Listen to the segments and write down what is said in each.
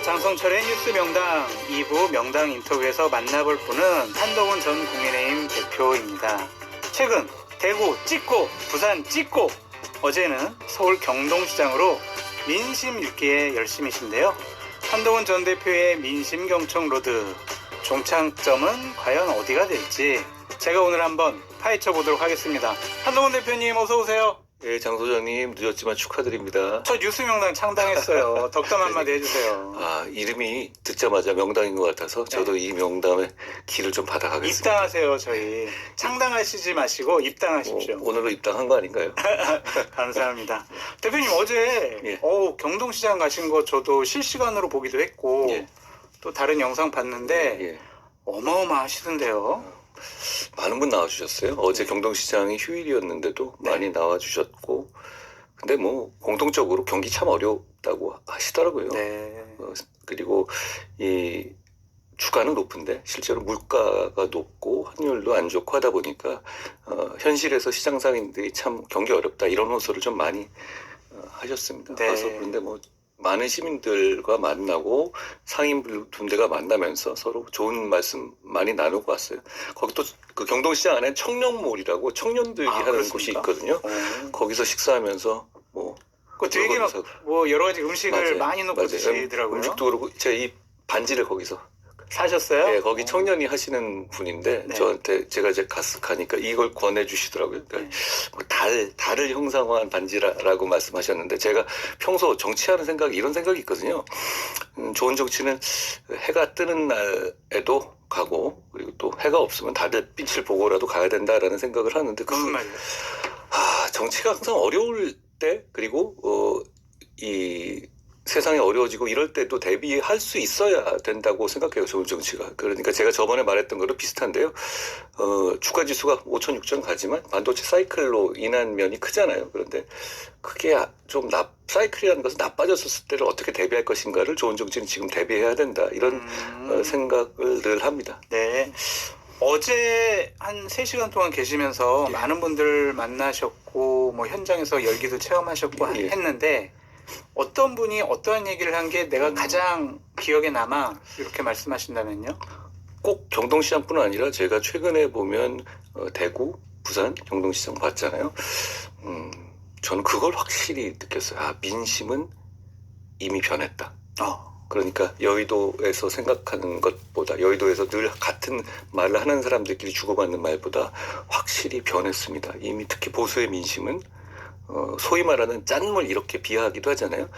장성철의 뉴스 명당 2부 명당 인터뷰에서 만나볼 분은 한동훈 전 국민의힘 대표입니다. 최근 대구 찍고 부산 찍고 어제는 서울 경동시장으로 민심 읽기에 열심이신데요. 한동훈 전 대표의 민심 경청 로드 종착점은 과연 어디가 될지 제가 오늘 한번 파헤쳐 보도록 하겠습니다. 한동훈 대표님 어서 오세요. 예, 장 소장님 늦었지만 축하드립니다. 저 뉴스 명당 창당했어요. 덕담 한마디 해주세요. 아, 이름이 듣자마자 명당인 것 같아서 저도 이 명당의 길을 좀 받아가겠습니다. 입당하세요. 저희 창당하시지 마시고 입당하십시오. 오늘로 입당한 거 아닌가요? 감사합니다. 대표님 어제 예. 경동시장 가신 거 저도 실시간으로 보기도 했고 예. 또 다른 영상 봤는데 예. 어마어마하시던데요. 많은 분 나와주셨어요. 어제 경동시장이 휴일이었는데도 많이 나와주셨고, 근데 뭐 공통적으로 경기 참 어렵다고 하시더라고요. 네. 그리고 이 주가는 높은데 실제로 물가가 높고 환율도 안 좋고 하다 보니까 현실에서 시장 상인들이 참 경기 어렵다 이런 호소를 좀 많이 하셨습니다. 네. 그래서 그런데 뭐 많은 시민들과 만나고 상인 분들과 만나면서 서로 좋은 말씀 많이 나누고 왔어요. 거기 또 그 경동시장 안에 청년몰이라고 청년들이 하는 그렇습니까? 곳이 있거든요. 거기서 식사하면서 뭐 그 되게 막 뭐 여러 가지 음식을 맞아요. 많이 넣고 맞아요. 드시더라고요. 음식도 그렇고 제가 이 반지를 거기서 사셨어요? 네, 거기 청년이 하시는 분인데 네. 저한테 제가 이제 가니까 이걸 권해주시더라고요. 그러니까 뭐 달을 형상화한 반지라고 말씀하셨는데 제가 평소 정치하는 생각이 이런 생각이 있거든요. 좋은 정치는 해가 뜨는 날에도 가고 그리고 또 해가 없으면 달빛을 보고라도 가야 된다라는 생각을 하는데 무슨 말이에요? 정치가 항상 어려울 때 그리고 이 세상이 어려워지고 이럴 때도 대비할 수 있어야 된다고 생각해요. 좋은 정치가. 그러니까 제가 저번에 말했던 거랑 비슷한데요. 주가 지수가 5,600 가지만 반도체 사이클로 인한 면이 크잖아요. 그런데 그게 좀 사이클이라는 것은 나빠졌을 때를 어떻게 대비할 것인가를 좋은 정치는 지금 대비해야 된다. 이런 생각을 늘 합니다. 네. 어제 한 3시간 동안 계시면서 많은 분들 만나셨고 뭐 현장에서 열기도 체험하셨고 예. 했는데 어떤 분이 어떠한 얘기를 한 게 내가 가장 기억에 남아 이렇게 말씀하신다면요? 꼭 경동시장뿐 아니라 제가 최근에 보면 대구, 부산 경동시장 봤잖아요. 저는 그걸 확실히 느꼈어요. 민심은 이미 변했다. 그러니까 여의도에서 생각하는 것보다 여의도에서 늘 같은 말을 하는 사람들끼리 주고받는 말보다 확실히 변했습니다. 이미 특히 보수의 민심은 소위 말하는 짠물 이렇게 비하하기도 하잖아요.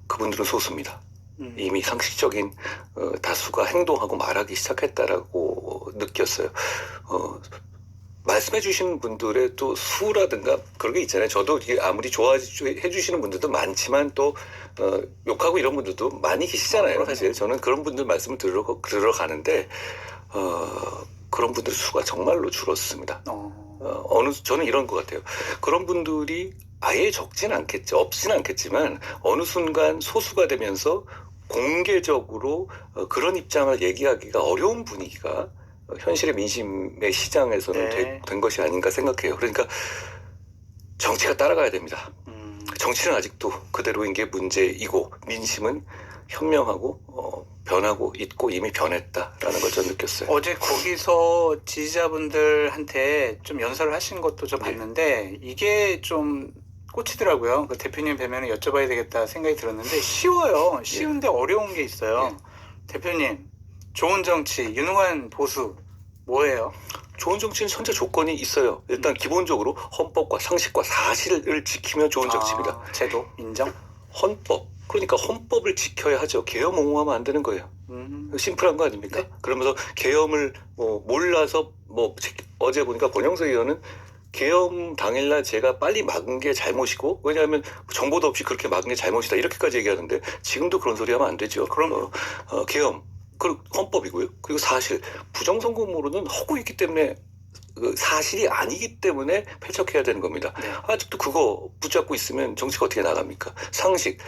그분들은 소수입니다. 이미 상식적인 다수가 행동하고 말하기 시작했다라고 느꼈어요. 말씀해 주시는 분들의 또 수라든가 그런 게 있잖아요. 저도 아무리 좋아해 주시는 분들도 많지만 또 욕하고 이런 분들도 많이 계시잖아요. 사실 저는 그런 분들 말씀을 들으러 가는데 그런 분들 수가 정말로 줄었습니다. 저는 이런 것 같아요. 그런 분들이 아예 적진 않겠죠. 없진 않겠지만 어느 순간 소수가 되면서 공개적으로 그런 입장을 얘기하기가 어려운 분위기가 현실의 민심의 시장에서는 된 것이 아닌가 생각해요. 그러니까 정치가 따라가야 됩니다. 정치는 아직도 그대로인 게 문제이고 민심은 현명하고 변하고 있고 이미 변했다라는 걸 전 느꼈어요. 어제 거기서 지지자분들한테 좀 연설을 하신 것도 좀 봤는데 이게 좀 꽂히더라고요. 그 대표님 뵈면 여쭤봐야 되겠다 생각이 들었는데 쉬워요. 쉬운데 어려운 게 있어요. 대표님, 좋은 정치, 유능한 보수 뭐예요? 좋은 정치는 천재 조건이 있어요. 일단 기본적으로 헌법과 상식과 사실을 지키면 좋은 정치입니다. 제도, 인정? 헌법. 그러니까 헌법을 지켜야 하죠. 계엄 옹호하면 안 되는 거예요. 심플한 거 아닙니까? 네. 그러면서 계엄을 몰라서 어제 보니까 권영세 의원은 계엄 당일날 제가 빨리 막은 게 잘못이고 왜냐하면 정보도 없이 그렇게 막은 게 잘못이다 이렇게까지 얘기하는데 지금도 그런 소리 하면 안 되죠. 그럼 계엄 그리고 헌법이고요. 그리고 사실 부정선거물은 허구이기 때문에 사실이 아니기 때문에 패척해야 되는 겁니다. 아직도 그거 붙잡고 있으면 정치가 어떻게 나갑니까? 상식.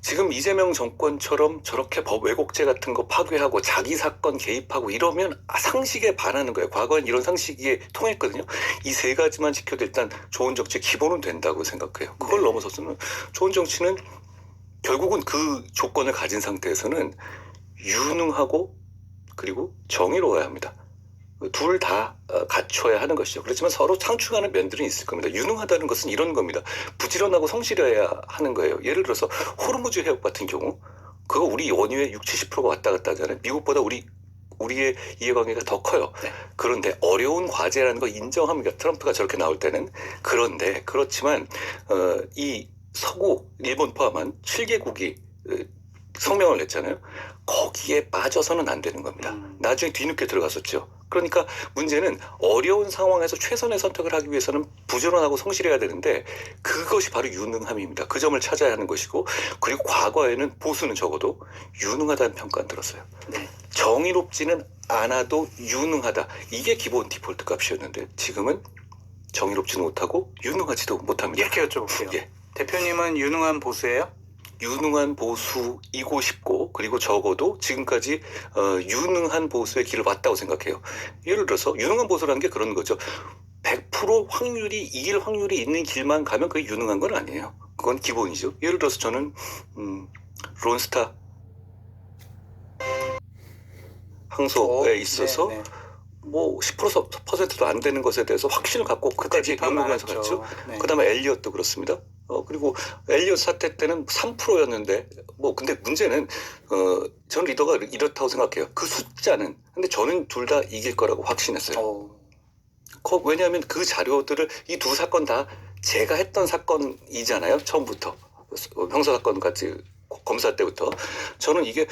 지금 이재명 정권처럼 저렇게 법 왜곡죄 같은 거 파괴하고 자기 사건 개입하고 이러면 상식에 반하는 거예요. 과거엔 이런 상식이 통했거든요. 이 세 가지만 지켜도 일단 좋은 정치 기본은 된다고 생각해요. 그걸 넘어서서는 좋은 정치는 결국은 그 조건을 가진 상태에서는 유능하고 그리고 정의로워야 합니다. 둘 다 갖춰야 하는 것이죠. 그렇지만 서로 상충하는 면들은 있을 겁니다. 유능하다는 것은 이런 겁니다. 부지런하고 성실해야 하는 거예요. 예를 들어서 호르무즈 해협 같은 경우 그거 우리 원유의 60, 70%가 왔다 갔다 하잖아요. 미국보다 우리의 이해관계가 더 커요. 네. 그런데 어려운 과제라는 거 인정합니다. 트럼프가 저렇게 나올 때는. 그런데 그렇지만 이 서구 일본 포함한 7개국이 성명을 냈잖아요. 거기에 빠져서는 안 되는 겁니다. 나중에 뒤늦게 들어갔었죠. 그러니까 문제는 어려운 상황에서 최선의 선택을 하기 위해서는 부지런하고 성실해야 되는데 그것이 바로 유능함입니다. 그 점을 찾아야 하는 것이고 그리고 과거에는 보수는 적어도 유능하다는 평가 안 들었어요. 네. 정의롭지는 않아도 유능하다. 이게 기본 디폴트 값이었는데 지금은 정의롭지는 못하고 유능하지도 못합니다. 이렇게 여쭤볼게요. 예. 대표님은 유능한 보수예요? 유능한 보수이고 싶고 그리고 적어도 지금까지 유능한 보수의 길을 왔다고 생각해요. 예를 들어서 유능한 보수라는 게 그런 거죠. 100% 확률이 이길 확률이 있는 길만 가면 그게 유능한 건 아니에요. 그건 기본이죠. 예를 들어서 저는 론스타 항소에 있어서 네, 네. 뭐 10%도 안 되는 것에 대해서 확신을 갖고 끝까지 비판 연구하면서 많았죠. 갔죠. 네. 그다음에 엘리엇도 그렇습니다. 그리고 엘리엇 사태 때는 3%였는데 뭐 근데 문제는 전 리더가 이렇다고 생각해요. 그 숫자는 근데 저는 둘 다 이길 거라고 확신했어요. 왜냐하면 그 자료들을 이 두 사건 다 제가 했던 사건이잖아요. 처음부터 형사 사건 같이 검사 때부터 저는 이게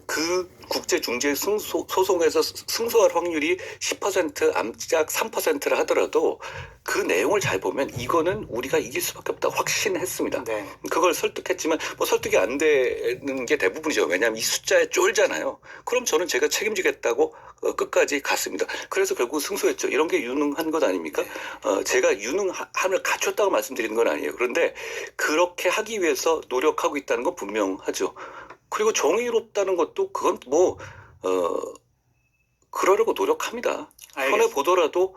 그 국제중재 소송에서 승소할 확률이 10% 암짝 3%라 하더라도 그 내용을 잘 보면 이거는 우리가 이길 수밖에 없다 확신했습니다. 네. 그걸 설득했지만 뭐 설득이 안 되는 게 대부분이죠. 왜냐하면 이 숫자에 쫄잖아요. 그럼 저는 제가 책임지겠다고 끝까지 갔습니다. 그래서 결국 승소했죠. 이런 게 유능한 것 아닙니까? 제가 유능함을 갖췄다고 말씀드리는 건 아니에요. 그런데 그렇게 하기 위해서 노력하고 있다는 건 분명하죠. 그리고 정의롭다는 것도 그건 뭐 그러려고 노력합니다. 손해 보더라도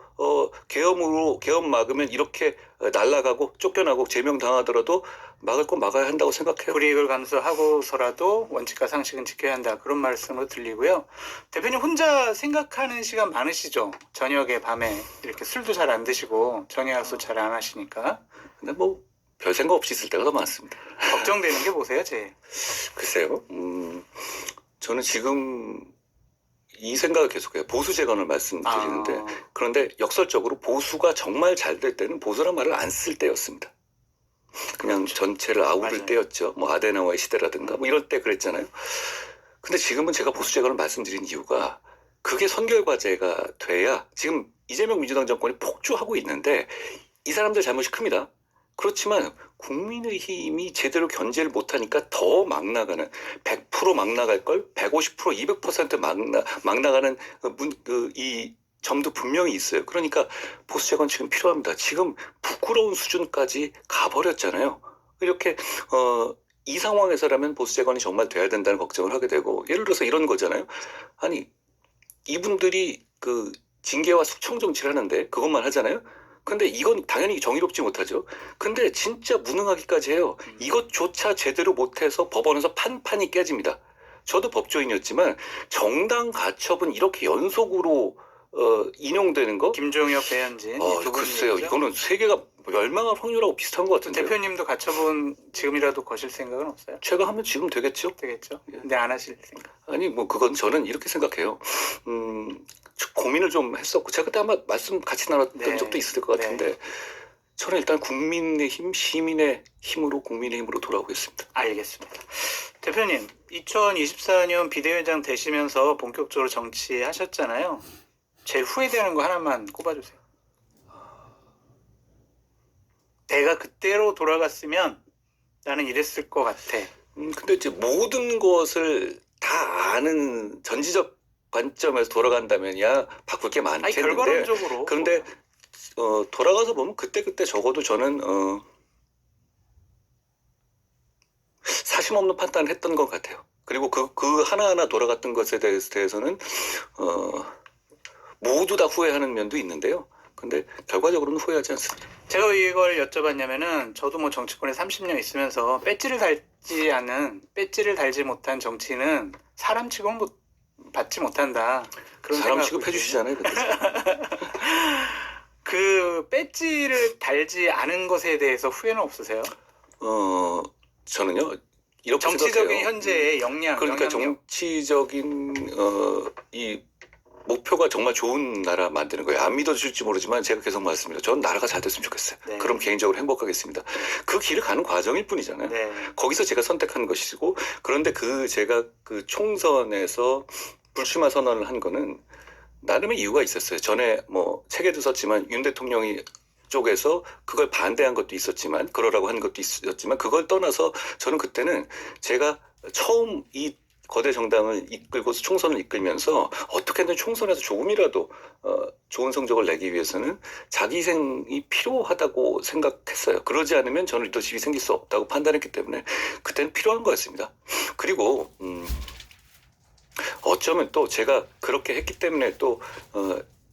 계엄 막으면 이렇게 날아가고 쫓겨나고 제명당하더라도 막을 건 막아야 한다고 생각해요. 불이익을 감수하고서라도 원칙과 상식은 지켜야 한다. 그런 말씀으로 들리고요. 대표님 혼자 생각하는 시간 많으시죠? 저녁에 밤에 이렇게 술도 잘 안 드시고 정예학도 잘 안 하시니까. 근데 뭐 별 생각 없이 있을 때가 더 많습니다. 걱정되는 게 뭐세요, 제일? 글쎄요. 저는 지금 이 생각을 계속해요. 보수 재건을 말씀드리는데 그런데 역설적으로 보수가 정말 잘 될 때는 보수란 말을 안 쓸 때였습니다. 그냥 전체를 아우를 맞아요. 때였죠. 뭐 아데나워의 시대라든가 뭐 이럴 때 그랬잖아요. 근데 지금은 제가 보수 재건을 말씀드린 이유가 그게 선결과제가 돼야 지금 이재명 민주당 정권이 폭주하고 있는데 이 사람들 잘못이 큽니다. 그렇지만 국민의힘이 제대로 견제를 못하니까 더 막 나가는 100% 막 나갈 걸 150% 200% 막 나가는 이 점도 분명히 있어요. 그러니까 보수 재건 지금 필요합니다. 지금 부끄러운 수준까지 가버렸잖아요. 이렇게 이 상황에서라면 보수 재건이 정말 돼야 된다는 걱정을 하게 되고 예를 들어서 이런 거잖아요. 아니 이분들이 그 징계와 숙청 정치를 하는데 그것만 하잖아요. 근데 이건 당연히 정의롭지 못하죠. 근데 진짜 무능하기까지 해요. 이것조차 제대로 못해서 법원에서 판판이 깨집니다. 저도 법조인이었지만 정당 가처분 이렇게 연속으로 인용되는 거? 김종혁, 배현진 두 글쎄요. 분이죠? 이거는 세계가 멸망할 확률하고 비슷한 것 같은데요. 대표님도 가처분 지금이라도 거실 생각은 없어요? 제가 하면 지금 되겠죠? 되겠죠? 예. 근데 안 하실 생각? 아니 뭐 그건 저는 이렇게 생각해요. 고민을 좀 했었고 제가 그때 아마 말씀 같이 나눴던 네. 적도 있을 것 같은데 저는 일단 국민의힘 시민의 힘으로 국민의힘으로 돌아오겠습니다. 알겠습니다. 대표님 2024년 비대위원장 되시면서 본격적으로 정치하셨잖아요. 제일 후회되는 거 하나만 꼽아주세요. 내가 그때로 돌아갔으면 나는 이랬을 것 같아. 근데 이제 모든 것을 다 아는 전지적 관점에서 돌아간다면야 바꿀 게 아니 많겠는데 결과론적으로. 그런데 돌아가서 보면 그때 적어도 저는 사심 없는 판단을 했던 것 같아요. 그리고 그 하나하나 돌아갔던 것에 대해서는 모두 다 후회하는 면도 있는데요. 근데 결과적으로는 후회하지 않습니다. 제가 왜 이걸 여쭤봤냐면은 저도 뭐 정치권에 30년 있으면서 배지를 달지 못한 정치는 사람 취급 받지 못한다. 그런 사람 생각을 취급해 주시잖아요. 근데. 그 배지를 달지 않은 것에 대해서 후회는 없으세요? 저는요 이렇게 정치적인 생각해요. 현재의 역량, 그러니까 영향력. 정치적인 이 목표가 정말 좋은 나라 만드는 거예요. 안 믿어주실지 모르지만 제가 계속 말씀드려요. 전 나라가 잘 됐으면 좋겠어요. 네. 그럼 개인적으로 행복하겠습니다. 그 길을 가는 과정일 뿐이잖아요. 네. 거기서 제가 선택한 것이고 그런데 제가 그 총선에서 불출마 선언을 한 거는 나름의 이유가 있었어요. 전에 뭐 책에도 썼지만 윤 대통령이 쪽에서 그걸 반대한 것도 있었지만 그러라고 한 것도 있었지만 그걸 떠나서 저는 그때는 제가 처음 이 거대 정당을 이끌고 총선을 이끌면서 어떻게든 총선에서 조금이라도 좋은 성적을 내기 위해서는 자기 희생이 필요하다고 생각했어요. 그러지 않으면 저는 리더십이 생길 수 없다고 판단했기 때문에 그때는 필요한 거였습니다. 그리고 어쩌면 또 제가 그렇게 했기 때문에 또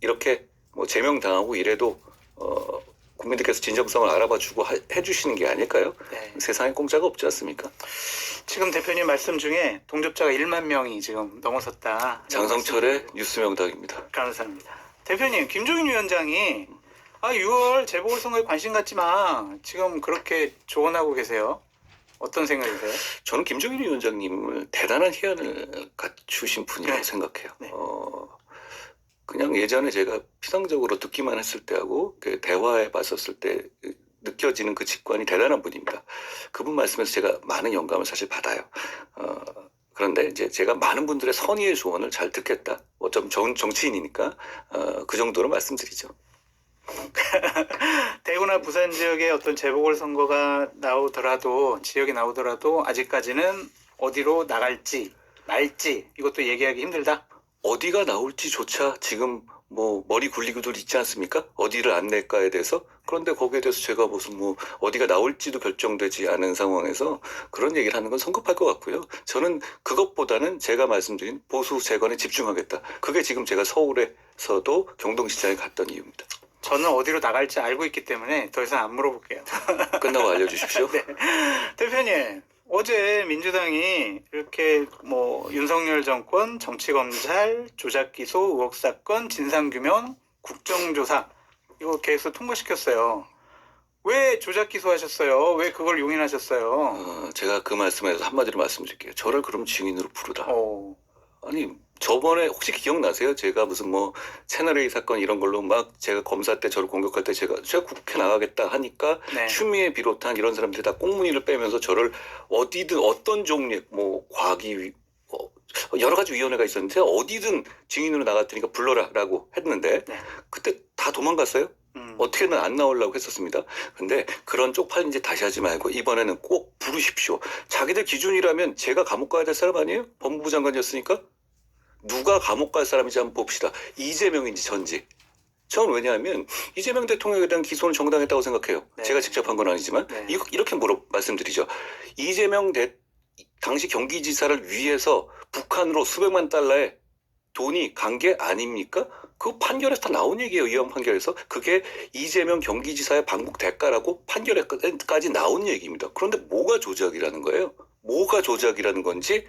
이렇게 뭐 제명당하고 이래도 국민들께서 진정성을 알아봐주고 해주시는 게 아닐까요? 네. 세상에 공짜가 없지 않습니까? 지금 대표님 말씀 중에 동접자가 1만 명이 지금 넘어섰다. 장성철의 뉴스 명당입니다. 감사합니다. 대표님, 김종인 위원장이 6월 재보궐선거에 관심 갖지 마. 지금 그렇게 조언하고 계세요. 어떤 생각이세요? 저는 김종인 위원장님을 대단한 희안을 갖추신 분이라고 네. 생각해요. 네. 그냥 예전에 제가 피상적으로 듣기만 했을 때하고 대화해 봤었을 때 느껴지는 그 직관이 대단한 분입니다. 그분 말씀에서 제가 많은 영감을 사실 받아요. 그런데 이제 제가 많은 분들의 선의의 조언을 잘 듣겠다. 어쩜 정치인이니까 그 정도로 말씀드리죠. 대구나 부산 지역에 어떤 재보궐선거가 나오더라도 지역이 나오더라도 아직까지는 어디로 나갈지 말지 이것도 얘기하기 힘들다. 어디가 나올지조차 지금 뭐 머리 굴리고들 있지 않습니까? 어디를 안 낼까에 대해서. 그런데 거기에 대해서 제가 무슨 뭐 어디가 나올지도 결정되지 않은 상황에서 그런 얘기를 하는 건 성급할 것 같고요. 저는 그것보다는 제가 말씀드린 보수 재건에 집중하겠다. 그게 지금 제가 서울에서도 경동시장에 갔던 이유입니다. 저는 어디로 나갈지 알고 있기 때문에 더 이상 안 물어볼게요. 끝나고 알려주십시오. 네. 대표님, 어제 민주당이 이렇게 뭐 윤석열 정권 정치검찰 조작기소 의혹사건 진상규명 국정조사 이거 계속 통과시켰어요. 왜 조작기소하셨어요? 왜 그걸 용인하셨어요? 제가 그 말씀에서 한마디로 말씀드릴게요. 저를 그럼 증인으로 부르라. 아니 저번에 혹시 기억나세요? 제가 무슨 뭐 채널A 사건 이런 걸로 막 제가 검사 때 저를 공격할 때 제가 국회 나가겠다 하니까 네. 추미애 비롯한 이런 사람들이 다 꽁무니를 빼면서 저를 어디든 어떤 종류의 뭐 과기 여러 가지 위원회가 있었는데 어디든 증인으로 나갈 테니까 불러라라고 했는데 네. 그때 다 도망갔어요. 어떻게든 안 나오려고 했었습니다. 근데 그런 쪽팔린 짓 다시 하지 말고 이번에는 꼭 부르십시오. 자기들 기준이라면 제가 감옥 가야 될 사람 아니에요? 법무부 장관이었으니까? 누가 감옥 갈 사람인지 한번 봅시다. 이재명인지 전지. 저는 왜냐하면 이재명 대통령에 대한 기소는 정당했다고 생각해요. 네. 제가 직접 한 건 아니지만 네. 이렇게 말씀드리죠. 이재명 당시 경기지사를 위해서 북한으로 수백만 달러의 돈이 간 게 아닙니까? 그 판결에서 다 나온 얘기예요. 의원 판결에서. 그게 이재명 경기지사의 방북 대가라고 판결에까지 나온 얘기입니다. 그런데 뭐가 조작이라는 거예요? 뭐가 조작이라는 건지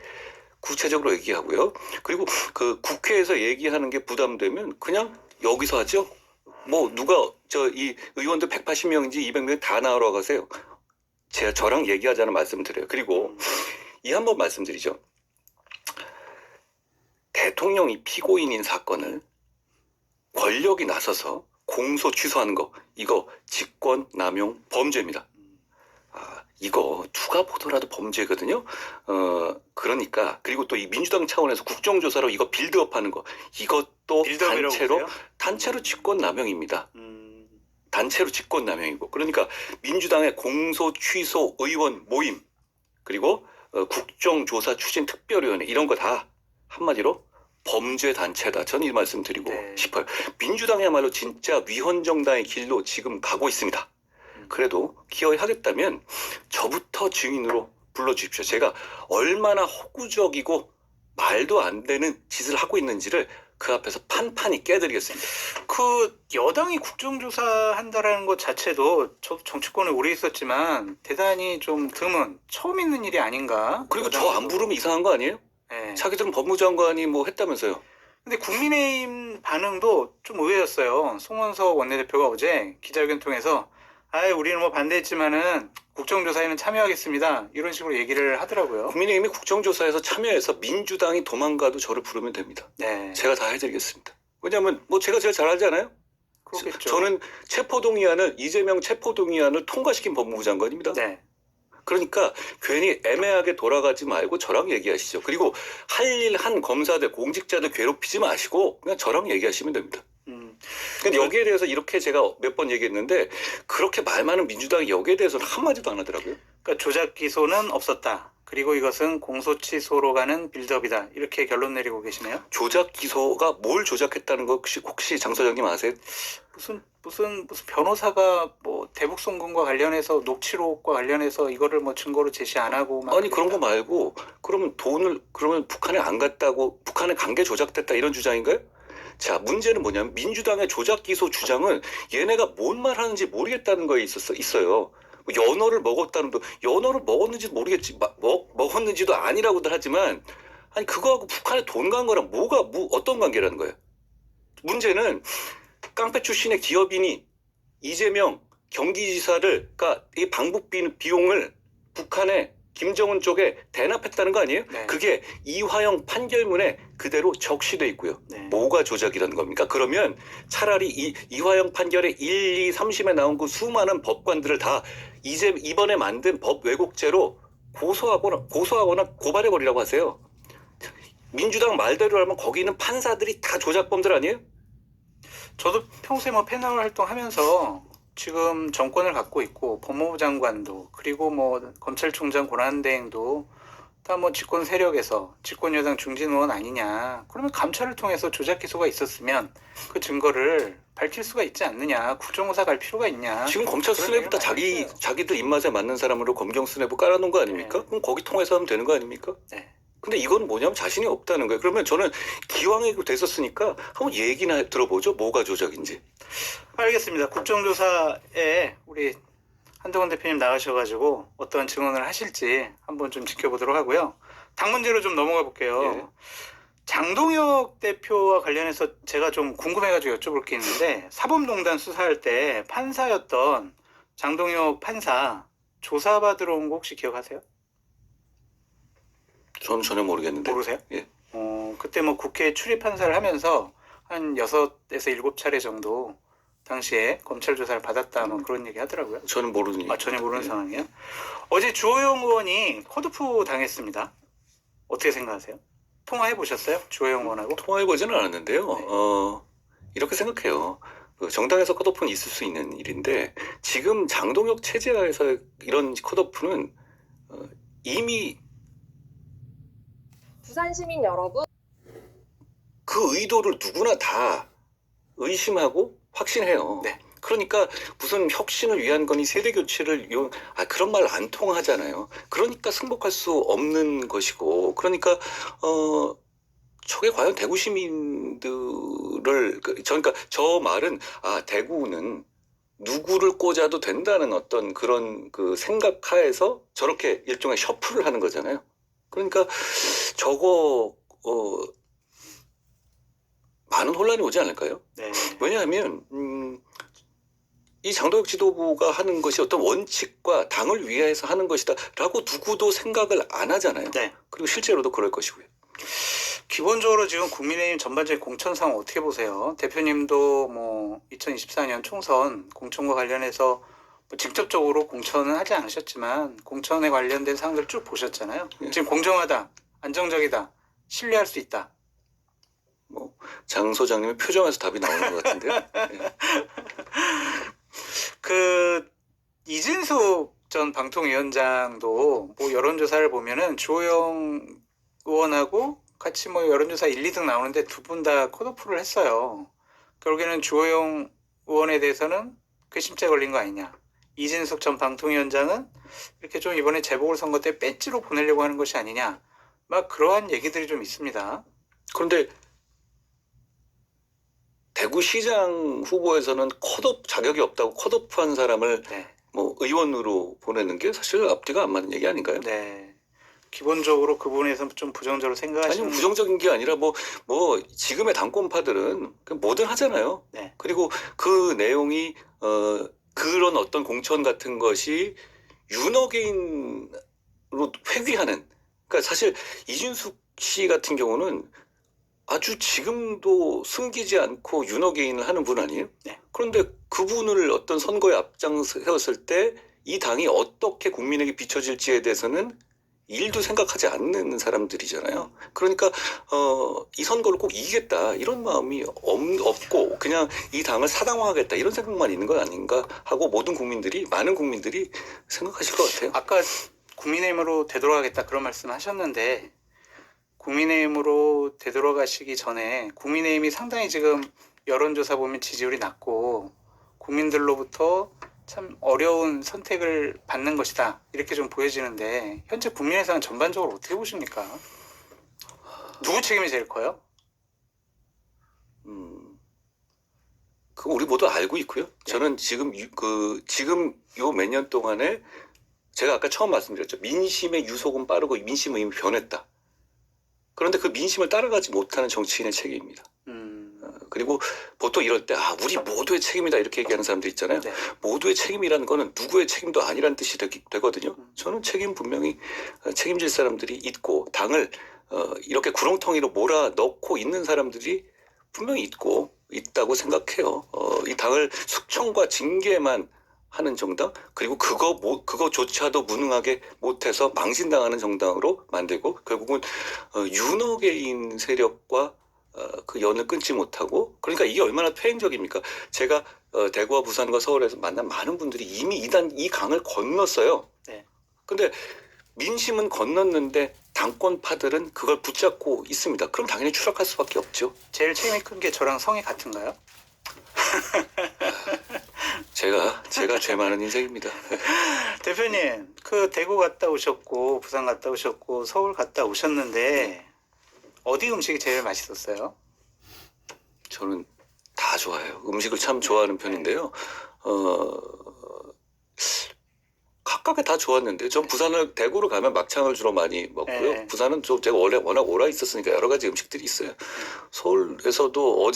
구체적으로 얘기하고요. 그리고 그 국회에서 얘기하는 게 부담되면 그냥 여기서 하죠. 뭐 누가 이 의원들 180명인지 200명 다 나오러 가세요. 저랑 얘기하자는 말씀을 드려요. 그리고 이 한번 말씀드리죠. 대통령이 피고인인 사건을 권력이 나서서 공소 취소하는 거 이거 직권남용 범죄입니다. 이거 누가 보더라도 범죄거든요. 그러니까 그리고 또 이 민주당 차원에서 국정조사로 이거 빌드업하는 거 이것도 단체로 직권남용입니다. 단체로 직권남용이고 그러니까 민주당의 공소 취소 의원 모임 그리고 국정조사 추진 특별위원회 이런 거 다 한마디로 범죄 단체다. 저는 이 말씀 드리고 싶어요. 민주당이야말로 진짜 위헌정당의 길로 지금 가고 있습니다. 그래도 기여하겠다면 저부터 증인으로 불러주십시오. 제가 얼마나 허구적이고 말도 안 되는 짓을 하고 있는지를 그 앞에서 판판히 깨드리겠습니다. 그 여당이 국정조사 한다라는 것 자체도 저도 정치권에 오래 있었지만 대단히 좀 드문 처음 있는 일이 아닌가. 그리고 저 안 부르면 이상한 거 아니에요? 네. 자기들은 법무장관이 뭐 했다면서요. 근데 국민의힘 반응도 좀 의외였어요. 송원석 원내대표가 어제 기자회견 통해서 우리는 뭐 반대했지만은 국정조사에는 참여하겠습니다. 이런 식으로 얘기를 하더라고요. 국민의힘이 국정조사에서 참여해서 민주당이 도망가도 저를 부르면 됩니다. 네. 제가 다 해드리겠습니다. 왜냐하면 뭐 제가 제일 잘 알잖아요. 그렇겠죠. 저는 체포동의안을 이재명 체포동의안을 통과시킨 법무부 장관입니다. 네. 그러니까 괜히 애매하게 돌아가지 말고 저랑 얘기하시죠. 그리고 할 일 한 검사들, 공직자들 괴롭히지 마시고 그냥 저랑 얘기하시면 됩니다. 근데 여기에 대해서 이렇게 제가 몇 번 얘기했는데 그렇게 말 많은 민주당이 여기에 대해서는 한마디도 안 하더라고요. 그러니까 조작 기소는 없었다. 그리고 이것은 공소취소로 가는 빌드업이다. 이렇게 결론 내리고 계시네요. 조작 기소가 뭘 조작했다는 거 혹시 장 소장님 아세요? 무슨 변호사가 뭐 대북 송금과 관련해서 녹취록과 관련해서 이거를 뭐 증거로 제시 안 하고 막 아니 그런 거 말고 그러면 돈을 그러면 북한에 안 갔다고 북한에 간 게 조작됐다 이런 주장인가요? 자 문제는 뭐냐면 민주당의 조작 기소 주장은 얘네가 뭔 말 하는지 모르겠다는 거에 있어요. 연어를 먹었다는 도 연어를 먹었는지도 모르겠지 먹었는지도 아니라고들 하지만 아니 그거하고 북한에 돈 간 거랑 어떤 관계라는 거예요? 문제는 깡패 출신의 기업인이 이재명 경기지사를 그러니까 이 방북 비용을 북한에 김정은 쪽에 대납했다는 거 아니에요? 네. 그게 이화영 판결문에 그대로 적시돼 있고요. 네. 뭐가 조작이라는 겁니까? 그러면 차라리 이화영 판결에 1, 2, 3심에 나온 그 수많은 법관들을 다 이번에 만든 법 왜곡죄로 고소하거나 고발해버리라고 하세요. 민주당 말대로 하면 거기 있는 판사들이 다 조작범들 아니에요? 저도 평소에 뭐 패널 활동하면서 지금 정권을 갖고 있고 법무부 장관도 그리고 뭐 검찰총장 권한대행도 다 뭐 집권 세력에서 집권 여당 중진 의원 아니냐. 그러면 감찰을 통해서 조작 기소가 있었으면 그 증거를 밝힐 수가 있지 않느냐. 국정조사 갈 필요가 있냐. 지금 검찰 수뇌부 다 자기들 입맛에 맞는 사람으로 검경 수뇌부 깔아놓은 거 아닙니까? 네. 그럼 거기 통해서 하면 되는 거 아닙니까? 네. 근데 이건 뭐냐면 자신이 없다는 거예요. 그러면 저는 기왕에 됐었으니까 한번 얘기나 들어보죠. 뭐가 조작인지. 알겠습니다. 국정조사에 우리 한동훈 대표님 나가셔가지고 어떤 증언을 하실지 한번 좀 지켜보도록 하고요. 당 문제로 좀 넘어가 볼게요. 예. 장동혁 대표와 관련해서 제가 좀 궁금해가지고 여쭤볼 게 있는데 사법농단 수사할 때 판사였던 장동혁 판사 조사받으러 온 거 혹시 기억하세요? 저는 전혀 모르겠는데. 모르세요? 예. 그때 뭐 국회 출입 판사를 하면서 한 6에서 7차례 정도 당시에 검찰 조사를 받았다 뭐 그런 얘기 하더라고요. 저는 모르는 얘기. 전혀 모르는 예. 상황이에요. 어제 주호영 의원이 컷오프 당했습니다. 어떻게 생각하세요? 통화해 보셨어요? 주호영 의원하고? 통화해보지는 않았는데요. 네. 이렇게 생각해요. 그 정당에서 컷오프는 있을 수 있는 일인데 지금 장동혁 체제하에서 이런 컷오프는 이미 부산 시민 여러분, 그 의도를 누구나 다 의심하고 확신해요. 네. 그러니까 무슨 혁신을 위한 거니 세대 교체를 그런 말 안 통하잖아요. 그러니까 승복할 수 없는 것이고 그러니까 저게 과연 대구 시민들을 그러니까 저 말은 대구는 누구를 꽂아도 된다는 어떤 그런 그 생각하에서 저렇게 일종의 셔플을 하는 거잖아요. 그러니까 저거 많은 혼란이 오지 않을까요? 네. 왜냐하면 이 장동혁 지도부가 하는 것이 어떤 원칙과 당을 위해서 하는 것이다라고 누구도 생각을 안 하잖아요. 네. 그리고 실제로도 그럴 것이고요. 기본적으로 지금 국민의힘 전반적인 공천 상황 어떻게 보세요? 대표님도 뭐 2024년 총선 공천과 관련해서 뭐 직접적으로 공천은 하지 않으셨지만 공천에 관련된 사항들 쭉 보셨잖아요. 네. 지금 공정하다, 안정적이다, 신뢰할 수 있다. 장 소장님의 표정에서 답이 나오는 것 같은데요. 네. 그 이진숙 전 방통위원장도 뭐 여론조사를 보면은 주호영 의원하고 같이 뭐 여론조사 1, 2등 나오는데 두 분 다 컷오프를 했어요. 결국에는 주호영 의원에 대해서는 괘씸죄 걸린 거 아니냐. 이진숙 전 방통위원장은 이렇게 좀 이번에 재보궐선거 때 배지로 보내려고 하는 것이 아니냐. 막 그러한 얘기들이 좀 있습니다. 그런데 대구시장 후보에서는 컷오프 자격이 없다고 컷오프한 사람을 네. 뭐 의원으로 보내는 게 사실 앞뒤가 안 맞는 얘기 아닌가요? 네. 기본적으로 그 부분에서 좀 부정적으로 아니 생각하시는 부정적인 게 아니라 뭐 지금의 당권파들은 뭐든 하잖아요. 네. 그리고 그 내용이 그런 어떤 공천 같은 것이 윤어게인으로 회귀하는, 그러니까 사실 이준숙 씨 같은 경우는 아주 지금도 숨기지 않고 윤어게인을 하는 분 아니에요? 네. 그런데 그분을 어떤 선거에 앞장세웠을 때 이 당이 어떻게 국민에게 비춰질지에 대해서는 일도 생각하지 않는 사람들이잖아요. 그러니까 이 선거를 꼭 이기겠다 이런 마음이 없고 그냥 이 당을 사당화하겠다 이런 생각만 있는 건 아닌가 하고 많은 국민들이 생각하실 것 같아요. 아까 국민의힘으로 되돌아가겠다 그런 말씀 하셨는데 국민의힘으로 되돌아가시기 전에 국민의힘이 상당히 지금 여론조사 보면 지지율이 낮고 국민들로부터 참 어려운 선택을 받는 것이다 이렇게 좀 보여지는데 현재 국민의 상황 전반적으로 어떻게 보십니까? 누구 책임이 제일 커요? 그거 우리 모두 알고 있고요. 저는 지금 요 몇 년 동안에 제가 아까 처음 말씀드렸죠. 민심의 유속은 빠르고 민심은 이미 변했다. 그런데 그 민심을 따라가지 못하는 정치인의 책임입니다. 그리고 보통 이럴 때 우리 모두의 책임이다 이렇게 얘기하는 사람들 있잖아요. 네. 모두의 책임이라는 거는 누구의 책임도 아니라는 뜻이 되거든요. 저는 책임 분명히 책임질 사람들이 있고 당을 이렇게 구렁텅이로 몰아넣고 있는 사람들이 분명히 있다고 생각해요. 이 당을 숙청과 징계만 하는 정당, 그리고 그거조차도 무능하게 못해서 망신당하는 정당으로 만들고 결국은 윤어게인 세력과 그 연을 끊지 못하고, 그러니까 이게 얼마나 퇴행적입니까? 제가 대구와 부산과 서울에서 만난 많은 분들이 이미 이 강을 건넜어요. 네. 근데 민심은 건넜는데 당권파들은 그걸 붙잡고 있습니다. 그럼 당연히 추락할 수밖에 없죠. 제일 책임이 큰 게 저랑 성이 같은가요? 제가 죄 많은 인생입니다. 대표님, 그 대구 갔다 오셨고 부산 갔다 오셨고 서울 갔다 오셨는데 어디 음식이 제일 맛있었어요? 저는 다 좋아해요. 음식을 참 좋아하는 편인데요. 각각에 다 좋았는데 전 대구를 가면 막창을 주로 많이 먹고요. 네. 부산은 좀 제가 원래 워낙 오라 있었으니까 여러 가지 음식들이 있어요. 서울에서도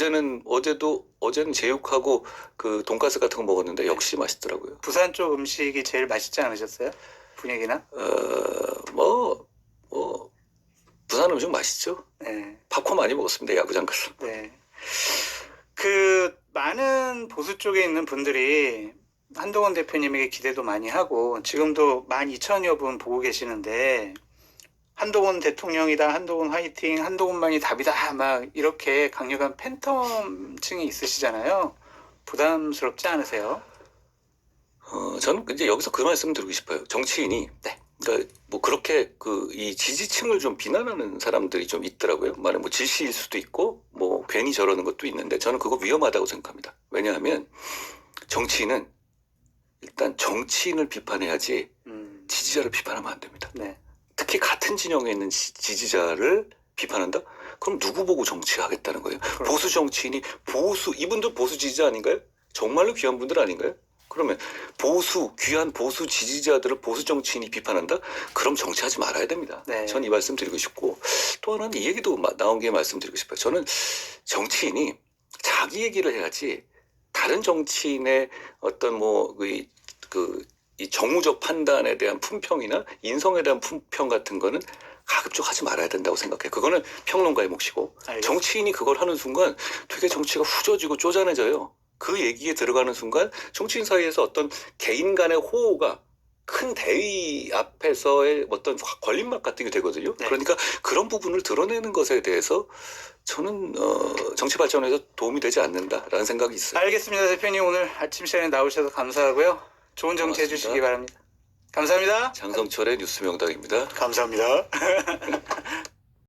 어제는 제육하고 그 돈가스 같은 거 먹었는데 역시 맛있더라고요. 부산 쪽 음식이 제일 맛있지 않으셨어요? 분위기나? 부산 음식 맛있죠. 네. 팝콘 많이 먹었습니다. 야구장 가서. 네. 그 많은 보수 쪽에 있는 분들이 한동훈 대표님에게 기대도 많이 하고 지금도 12,000여 분 보고 계시는데 한동훈 대통령이다, 한동훈 화이팅, 한동훈만이 답이다 막 이렇게 강력한 팬텀층이 있으시잖아요. 부담스럽지 않으세요? 저는 이제 여기서 그 말씀 드리고 싶어요. 정치인이 그러니까 뭐 그렇게 이 지지층을 좀 비난하는 사람들이 좀 있더라고요. 뭐 질시일 수도 있고 뭐 괜히 저러는 것도 있는데 저는 그거 위험하다고 생각합니다. 왜냐하면 정치인은 일단 정치인을 비판해야지 지지자를 비판하면 안 됩니다. 네. 특히 같은 진영에 있는 지지자를 비판한다? 그럼 누구 보고 정치하겠다는 거예요? 보수 정치인이 이분들 보수 지지자 아닌가요? 정말로 귀한 분들 아닌가요? 그러면 귀한 보수 지지자들을 보수 정치인이 비판한다? 그럼 정치하지 말아야 됩니다. 네. 전 이 말씀 드리고 싶고 또 하나는 이 얘기도 나온 게 말씀드리고 싶어요. 저는 정치인이 자기 얘기를 해야지 다른 정치인의 어떤 이 정무적 판단에 대한 품평이나 인성에 대한 품평 같은 거는 가급적 하지 말아야 된다고 생각해요. 그거는 평론가의 몫이고 알겠습니다. 정치인이 그걸 하는 순간 되게 정치가 후져지고 쪼잔해져요. 그 얘기에 들어가는 순간 정치인 사이에서 어떤 개인 간의 호호가 큰 대의 앞에서의 어떤 걸림막 같은 게 되거든요. 네. 그러니까 그런 부분을 드러내는 것에 대해서 저는 정치 발전에서 도움이 되지 않는다라는 생각이 있어요. 알겠습니다. 대표님 오늘 아침 시간에 나오셔서 감사하고요. 좋은 정치 고맙습니다. 해주시기 바랍니다. 감사합니다. 장성철의 뉴스 명당입니다. 감사합니다.